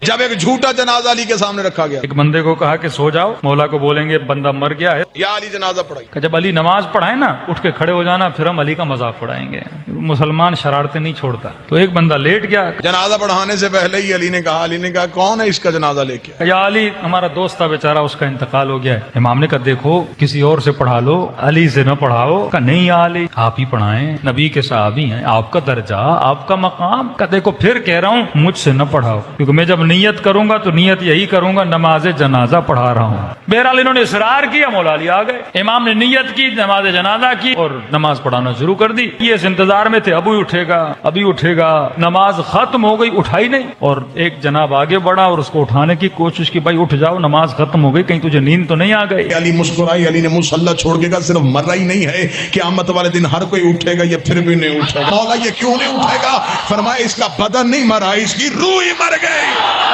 जब एक झूठा जनाजा अली के सामने रखा गया, एक बंदे को कहा कि सो जाओ, मौला को बोलेंगे बंदा मर गया है, या अली जनाजा पढ़ाई। कि जब अली नमाज पढ़ाए ना उठ के खड़े हो जाना, फिर हम अली का मजाक उड़ाएंगे। मुसलमान शरारतें नहीं छोड़ता। तो एक बंदा लेट गया, जनाजा पढ़ाने से पहले ही अली ने कहा कौन है इसका जनाजा लेके आए? या अली हमारा दोस्त था बेचारा, उसका इंतकाल हो गया है। इमाम ने कहा देखो किसी और से पढ़ा लो, अली से न पढ़ाओ। कहा नहीं या अली आप ही पढ़ाएं, नबी के सहाबी हैं, आपका दर्जा आपका मकाम। कहा देखो फिर कह रहा हूँ मुझसे न पढ़ाओ, क्योंकि मैं जब नियत करूंगा तो नियत यही करूंगा नमाज जनाजा पढ़ा रहा हूँ। बहरहाल इन्होंने इसरार किया, मौला अली आ गए। इमाम ने नियत की, नमाज जनाजा की और नमाज पढ़ाना शुरू कर दी। ये इस इंतजार में थे अभी उठेगा अभी उठेगा। नमाज खत्म हो गई, उठाई नहीं। और एक जनाब आगे बढ़ा और उसको उठाने की कोशिश की, भाई उठ जाओ नमाज खत्म हो गई, कहीं तुझे नींद तो नहीं आ गई। अली मुस्कुराई, अली ने मुसल्ला छोड़ के कहा सिर्फ मर ही नहीं है, क़यामत वाले दिन हर कोई उठेगा, ये फिर भी नहीं उठेगा। मौला ये क्यों नहीं उठेगा? फरमाया इसका बदन नहीं मरा, इसकी रूह ही मर गई।